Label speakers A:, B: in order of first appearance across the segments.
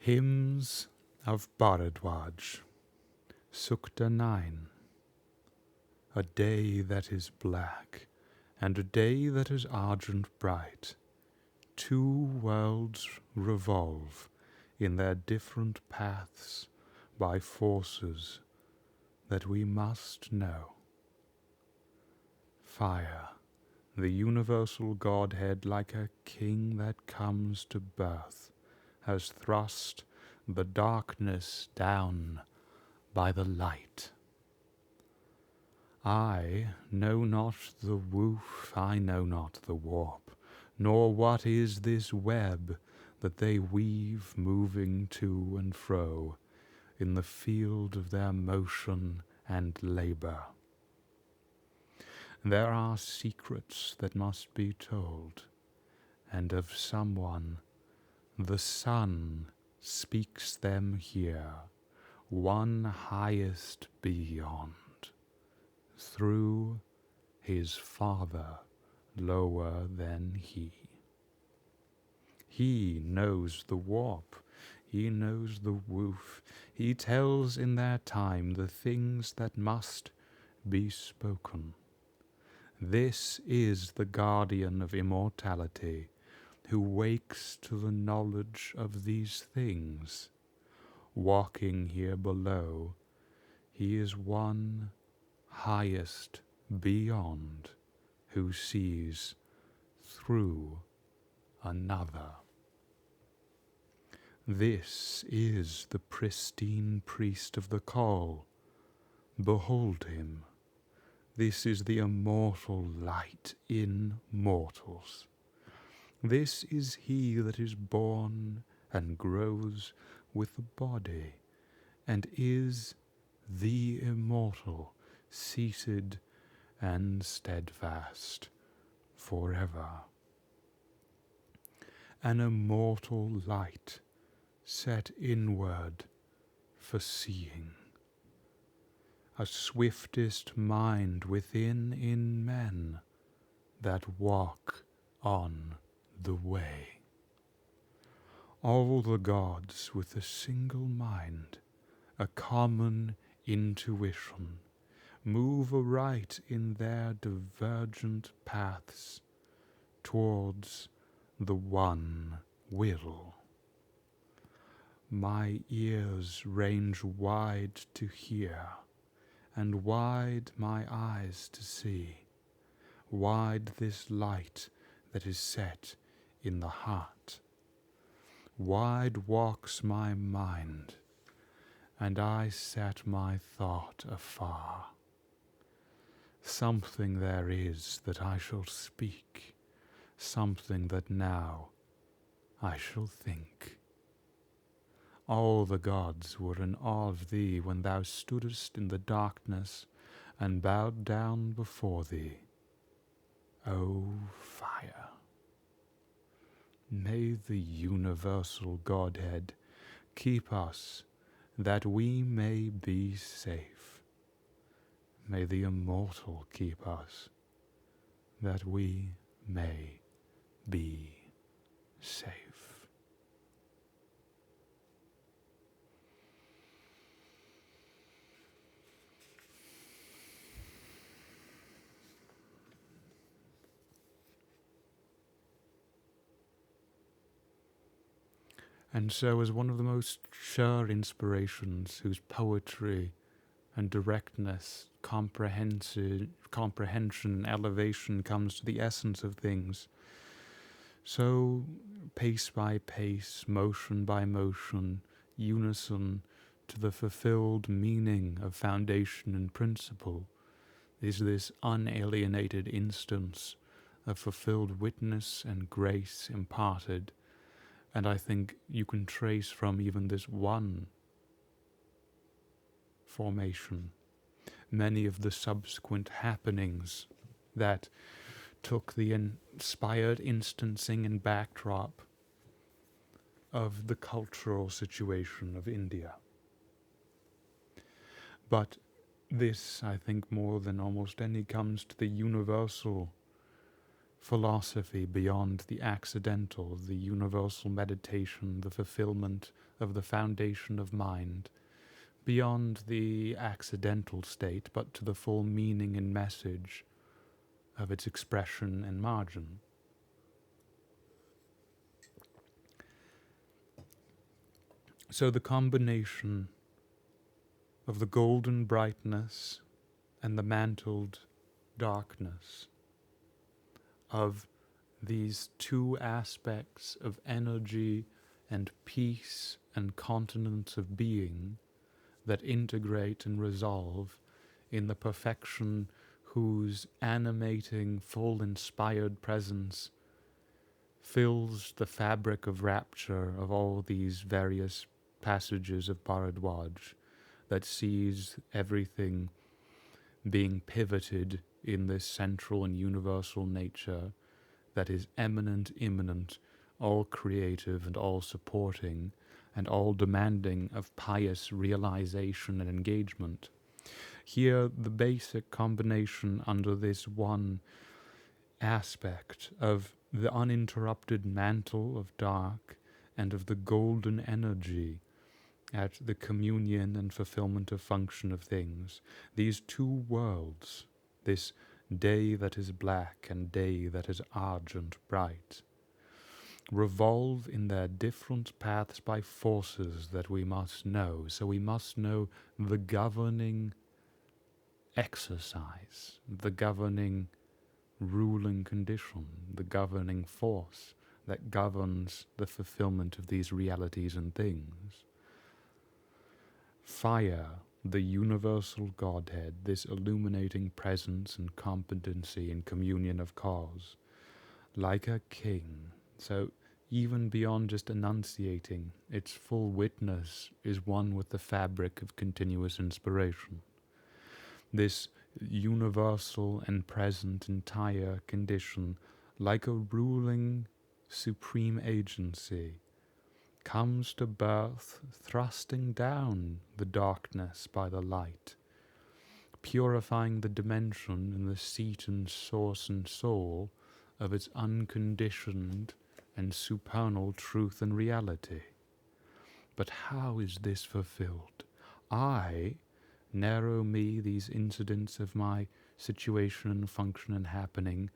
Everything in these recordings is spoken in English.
A: Hymns of Bharadwaja, Sukta 9. A day that is black, and a day that is argent bright, two worlds revolve in their different paths by forces that we must know. Fire, the universal Godhead, like a king that comes to birth, has thrust the darkness down by the light. I know not the woof, I know not the warp, nor what is this web that they weave moving to and fro in the field of their motion and labour. There are secrets that must be told, and of someone the Son speaks them here, one highest beyond, through his Father lower than he. He knows the warp, he knows the woof, he tells in their time the things that must be spoken. This is the guardian of immortality, who wakes to the knowledge of these things. Walking here below, he is one highest beyond, who sees through another. This is the pristine priest of the call. Behold him. This is the immortal light in mortals. This is he that is born and grows with the body, and is the immortal, seated and steadfast forever. An immortal light set inward for seeing. A swiftest mind within in men that walk on the way. All the gods with a single mind, a common intuition, move aright in their divergent paths towards the one will. My ears range wide to hear, and wide my eyes to see, wide this light that is set in the heart. Wide walks my mind, and I set my thought afar. Something there is that I shall speak, something that now I shall think. All the gods were in awe of thee when thou stoodest in the darkness and bowed down before thee. O fire! May the universal Godhead keep us that we may be safe. May the immortal keep us that we may be safe. And so, as one of the most sure inspirations, whose poetry and directness, comprehension, elevation comes to the essence of things, so pace by pace, motion by motion, unison to the fulfilled meaning of foundation and principle, is this unalienated instance of fulfilled witness and grace imparted. And I think you can trace from even this one formation many of the subsequent happenings that took the inspired instancing and backdrop of the cultural situation of India. But this, I think, more than almost any, comes to the universal philosophy beyond the accidental, the universal meditation, the fulfillment of the foundation of mind, beyond the accidental state, but to the full meaning and message of its expression and margin. So the combination of the golden brightness and the mantled darkness of these two aspects of energy and peace and continence of being that integrate and resolve in the perfection whose animating, full inspired presence fills the fabric of rapture of all these various passages of Bharadwaja, that sees everything being pivoted in this central and universal nature that is eminent, immanent, all creative and all supporting, and all demanding of pious realization and engagement. Here, the basic combination under this one aspect of the uninterrupted mantle of dark and of the golden energy at the communion and fulfillment of function of things, these two worlds, this day that is black and day that is argent bright, revolve in their different paths by forces that we must know. So we must know the governing exercise, the governing ruling condition, the governing force that governs the fulfillment of these realities and things. Fire, the universal Godhead, this illuminating presence and competency and communion of cause, like a king. So even beyond just enunciating, its full witness is one with the fabric of continuous inspiration. This universal and present entire condition, like a ruling supreme agency, comes to birth, thrusting down the darkness by the light, purifying the dimension and the seat and source and soul of its unconditioned and supernal truth and reality. But how is this fulfilled? I, narrow me these incidents of my situation and function and happening,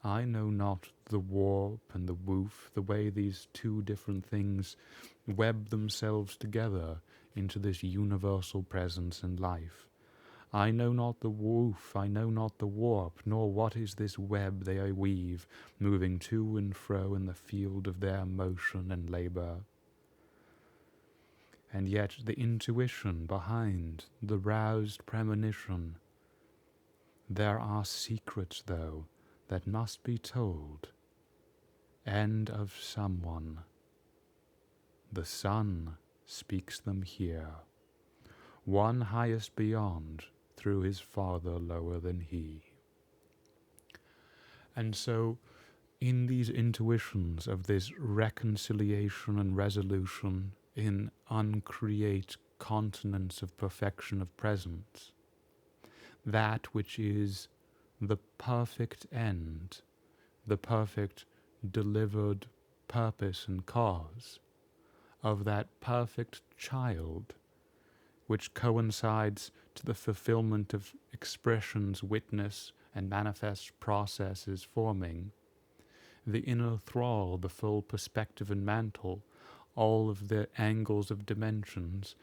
A: I know not the warp and the woof, the way these two different things web themselves together into this universal presence and life. I know not the woof, I know not the warp, nor what is this web they weave, moving to and fro in the field of their motion and labour. And yet the intuition behind the roused premonition, there are secrets, though, that must be told, and of someone. The Son speaks them here, one highest beyond, through his Father lower than he. And so, in these intuitions of this reconciliation and resolution in uncreate continence of perfection of presence, that which is the perfect end, the perfect delivered purpose and cause of that perfect child, which coincides to the fulfillment of expressions, witness, and manifest processes forming, the inner thrall, the full perspective and mantle, all of the angles of dimensions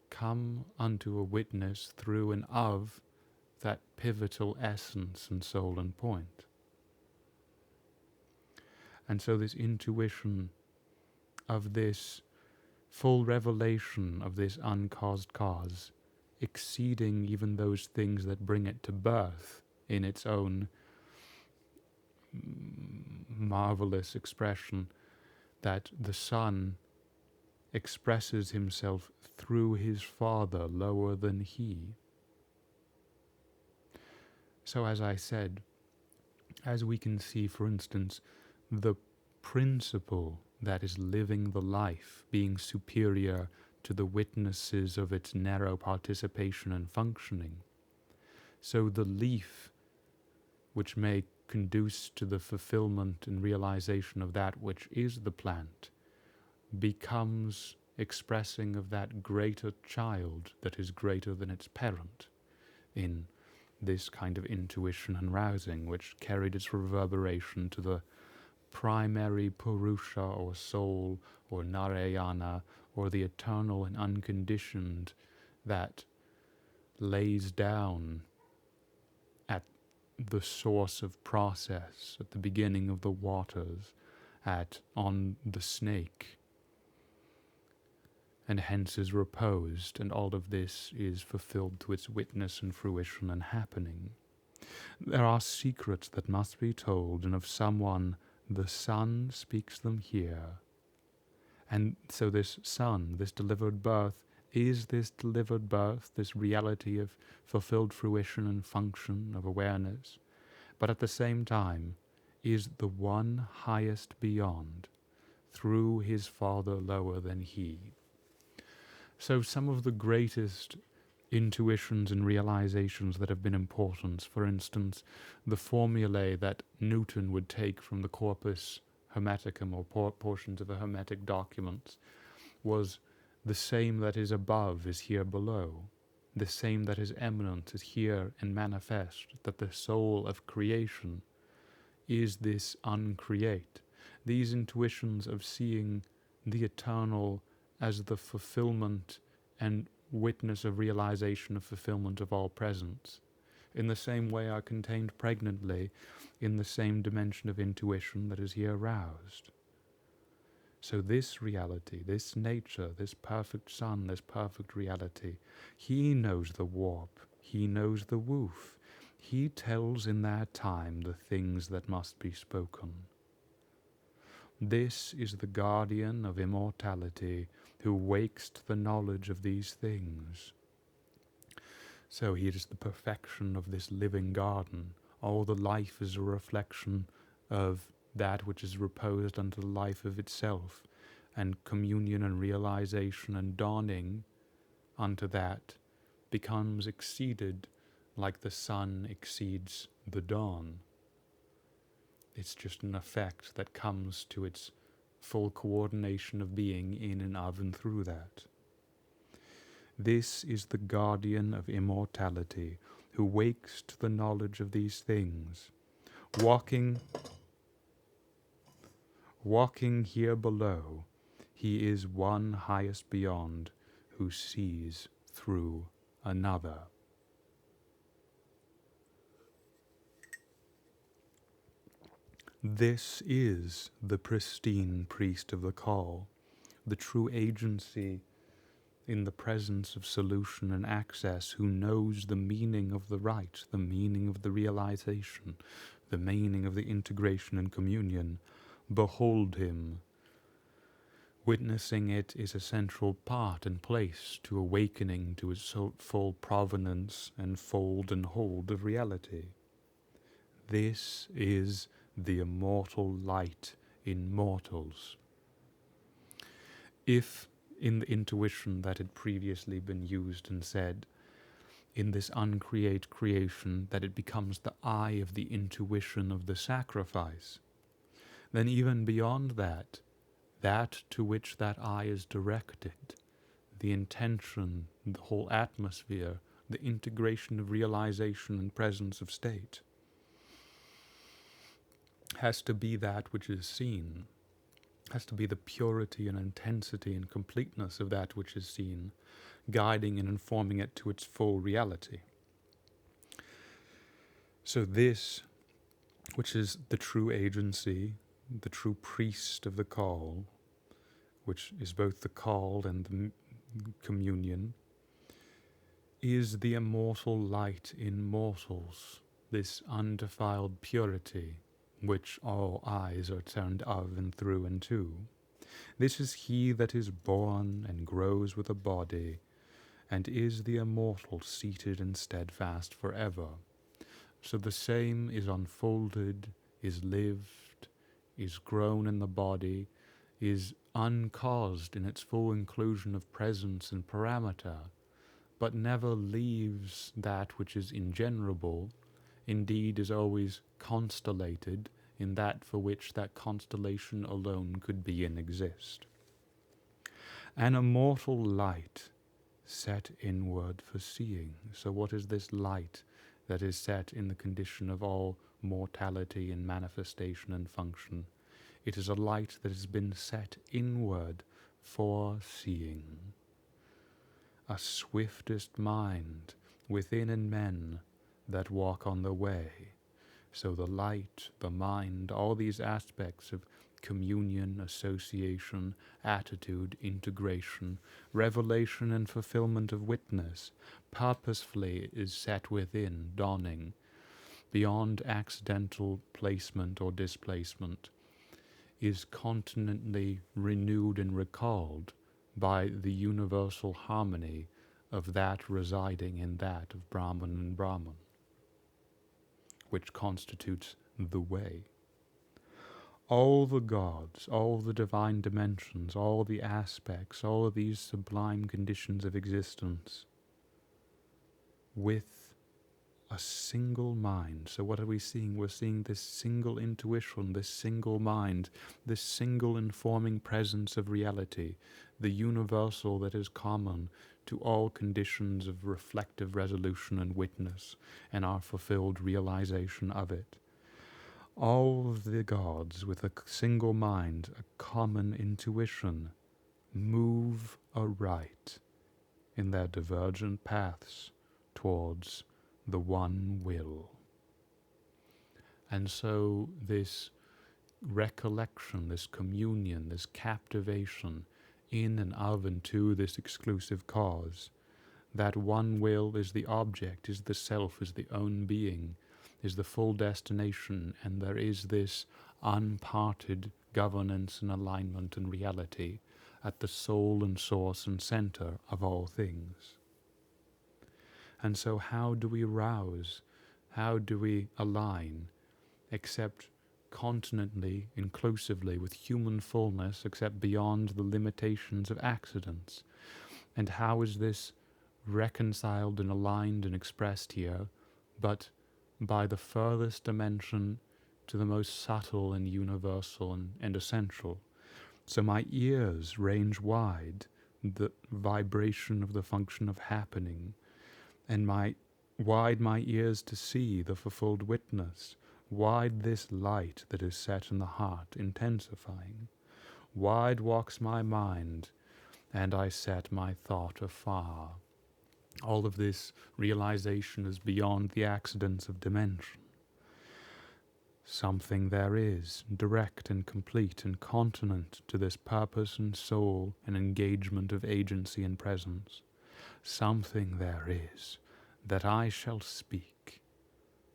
A: come unto a witness through and of that pivotal essence and soul and point. And so this intuition of this full revelation of this uncaused cause, exceeding even those things that bring it to birth in its own marvelous expression, that the Son expresses himself through his Father lower than he. So as I said, as we can see, for instance, the principle that is living the life being superior to the witnesses of its narrow participation and functioning, so the leaf which may conduce to the fulfillment and realization of that which is the plant, becomes expressing of that greater child that is greater than its parent in this kind of intuition and rousing, which carried its reverberation to the primary Purusha or soul or Narayana or the eternal and unconditioned that lays down at the source of process, at the beginning of the waters, on the snake, and hence is reposed, and all of this is fulfilled to its witness and fruition and happening. There are secrets that must be told, and of someone the Son speaks them here. And so this Son, this delivered birth, is this delivered birth, this reality of fulfilled fruition and function of awareness, but at the same time is the one highest beyond, through his Father lower than he. So some of the greatest intuitions and realizations that have been important, for instance, the formulae that Newton would take from the corpus hermeticum or portions of a hermetic document, was the same that is above is here below, the same that is eminent is here and manifest, that the soul of creation is this uncreate. These intuitions of seeing the eternal as the fulfillment and witness of realization of fulfillment of all presence, in the same way are contained pregnantly in the same dimension of intuition that is here roused. So this reality, this nature, this perfect Son, this perfect reality, he knows the warp, he knows the woof, he tells in their time the things that must be spoken. This is the guardian of immortality, who wakes to the knowledge of these things. So he is the perfection of this living garden. All the life is a reflection of that which is reposed unto the life of itself, and communion and realization and dawning unto that becomes exceeded like the sun exceeds the dawn. It's just an effect that comes to its full coordination of being in and of and through that. This is the guardian of immortality, who wakes to the knowledge of these things, walking here below. He is one highest beyond, who sees through another. This is the pristine priest of the call, the true agency in the presence of solution and access, who knows the meaning of the right, the meaning of the realization, the meaning of the integration and communion. Behold him. Witnessing it is a central part and place to awakening to its full provenance and fold and hold of reality. This is the immortal light in mortals. If in the intuition that had previously been used and said, in this uncreate creation, that it becomes the eye of the intuition of the sacrifice, then even beyond that, that to which that eye is directed, the intention, the whole atmosphere, the integration of realization and presence of state, has to be that which is seen, has to be the purity and intensity and completeness of that which is seen, guiding and informing it to its full reality. So this, which is the true agency, the true priest of the call, which is both the call and the communion, is the immortal light in mortals, this undefiled purity, which all eyes are turned of and through and to. This is he that is born and grows with a body, and is the immortal seated and steadfast forever. So the same is unfolded, is lived, is grown in the body, is uncaused in its full inclusion of presence and parameter, but never leaves that which is ingenerable indeed is always constellated in that for which that constellation alone could be and exist. An immortal light set inward for seeing. So what is this light that is set in the condition of all mortality and manifestation and function? It is a light that has been set inward for seeing. A swiftest mind within in men that walk on the way. So the light, the mind, all these aspects of communion, association, attitude, integration, revelation and fulfillment of witness, purposefully is set within, dawning, beyond accidental placement or displacement, is continually renewed and recalled by the universal harmony of that residing in that of Brahman and Brahman, which constitutes the way. All the gods, all the divine dimensions, all the aspects, all of these sublime conditions of existence with a single mind. So what are we seeing? We're seeing this single intuition, this single mind, this single informing presence of reality, the universal that is common to all conditions of reflective resolution and witness, and our fulfilled realization of it. All of the gods with a single mind, a common intuition, move aright in their divergent paths towards the one will. And so this recollection, this communion, this captivation in and of and to this exclusive cause, that one will is the object, is the self, is the own being, is the full destination, and there is this unparted governance and alignment and reality at the soul and source and center of all things. And so how do we rouse, how do we align, except continently, inclusively, with human fullness, except beyond the limitations of accidents? And how is this reconciled and aligned and expressed here, but by the furthest dimension to the most subtle and universal and essential? So my ears range wide, the vibration of the function of happening, and wide my ears to see the fulfilled witness, wide this light that is set in the heart, intensifying. Wide walks my mind, and I set my thought afar. All of this realization is beyond the accidents of dimension. Something there is, direct and complete and continent to this purpose and soul and engagement of agency and presence. Something there is, that I shall speak,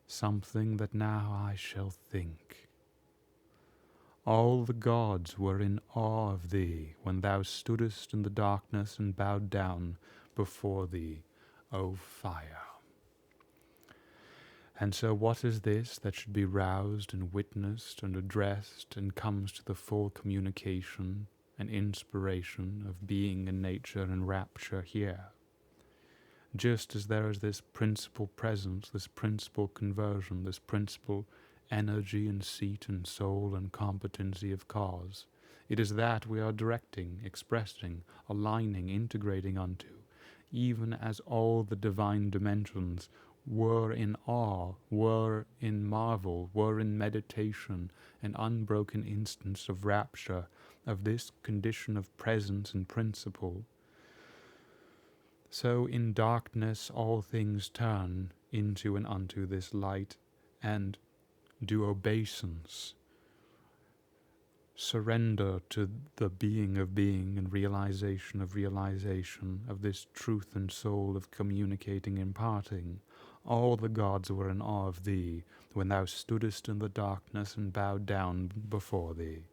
A: something that now I shall think. All the gods were in awe of thee when thou stoodest in the darkness and bowed down before thee, O fire. And so what is this that should be roused and witnessed and addressed and comes to the full communication and inspiration of being and nature and rapture here? Just as there is this principal presence, this principal conversion, this principal energy and seat and soul and competency of cause, it is that we are directing, expressing, aligning, integrating unto, even as all the divine dimensions were in awe, were in marvel, were in meditation, an unbroken instance of rapture, of this condition of presence and principle. So in darkness all things turn into and unto this light, and do obeisance, surrender to the being of being and realization of this truth and soul of communicating and imparting. All the gods were in awe of thee when thou stoodest in the darkness and bowed down before thee,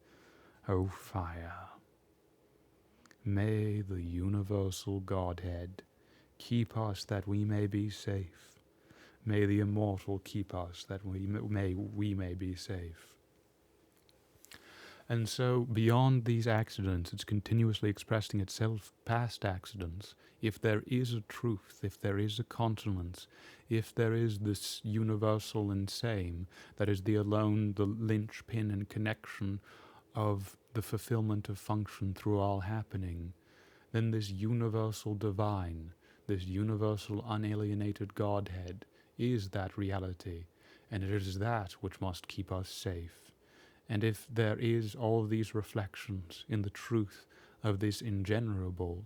A: O fire. May the universal Godhead keep us that we may be safe. May the immortal keep us that we may be safe. And so, beyond these accidents, it's continuously expressing itself past accidents. If there is a truth, if there is a continence, if there is this universal and same that is the linchpin and connection of the fulfillment of function through all happening, then this universal divine, this universal unalienated Godhead is that reality, and it is that which must keep us safe. And if there is all these reflections in the truth of this ingenerable,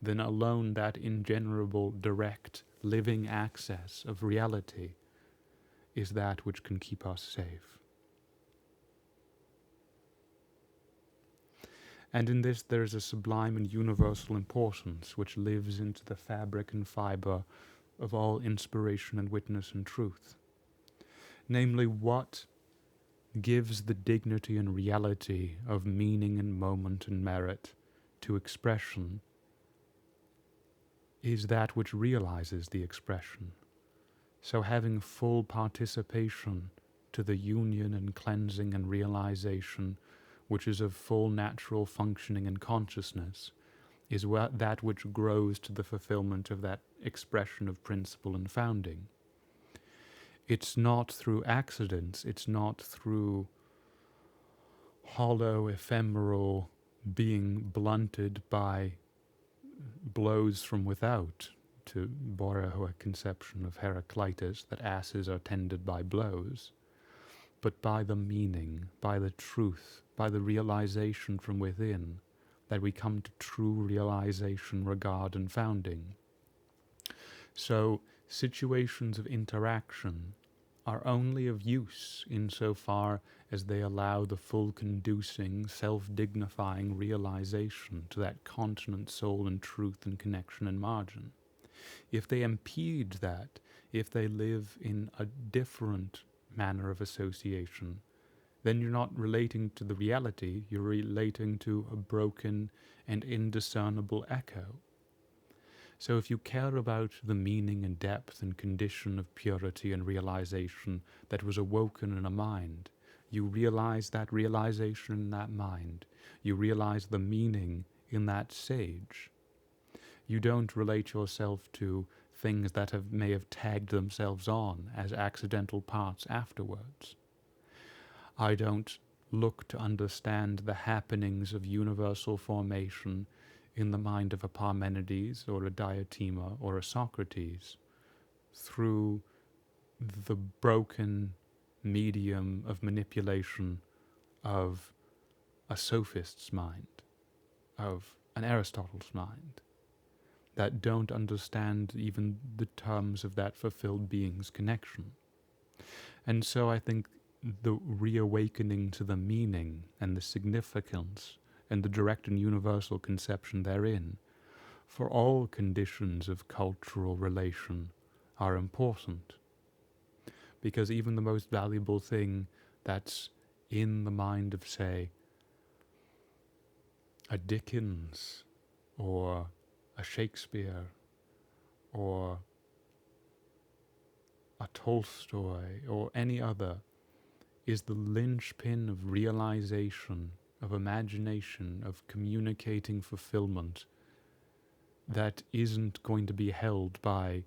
A: then alone that ingenerable, direct, living access of reality is that which can keep us safe. And in this there is a sublime and universal importance which lives into the fabric and fibre of all inspiration and witness and truth. Namely, what gives the dignity and reality of meaning and moment and merit to expression is that which realizes the expression. So having full participation to the union and cleansing and realization which is of full natural functioning and consciousness is that which grows to the fulfillment of that expression of principle and founding. It's not through accidents, it's not through hollow, ephemeral being blunted by blows from without, to borrow a conception of Heraclitus, that asses are tended by blows, but by the meaning, by the truth, by the realization from within, that we come to true realization, regard, and founding. So, situations of interaction are only of use insofar as they allow the full conducing, self-dignifying realization to that continent soul and truth and connection and margin. If they impede that, if they live in a different manner of association, then you're not relating to the reality, you're relating to a broken and indiscernible echo. So if you care about the meaning and depth and condition of purity and realization that was awoken in a mind, you realize that realization in that mind. You realize the meaning in that sage. You don't relate yourself to things that may have tagged themselves on as accidental parts afterwards. I don't look to understand the happenings of universal formation in the mind of a Parmenides or a Diotima or a Socrates through the broken medium of manipulation of a sophist's mind, of an Aristotle's mind, that don't understand even the terms of that fulfilled being's connection. And so I think the reawakening to the meaning and the significance and the direct and universal conception therein for all conditions of cultural relation are important. Because even the most valuable thing that's in the mind of, say, a Dickens or a Shakespeare or a Tolstoy or any other is the linchpin of realization, of imagination, of communicating fulfillment that isn't going to be held by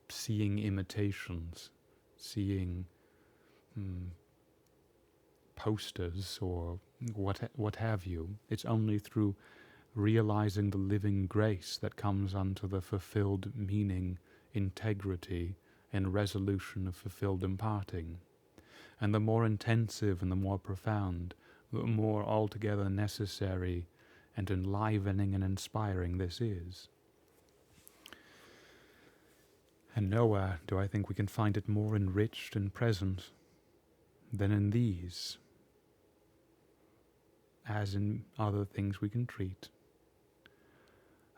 A: seeing imitations, seeing posters or what have you. It's only through realizing the living grace that comes unto the fulfilled meaning, integrity, and resolution of fulfilled imparting. And the more intensive and the more profound, the more altogether necessary and enlivening and inspiring this is. And nowhere do I think we can find it more enriched and present than in these, as in other things we can treat,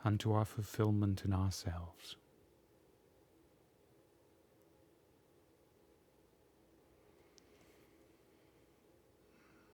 A: unto our fulfillment in ourselves.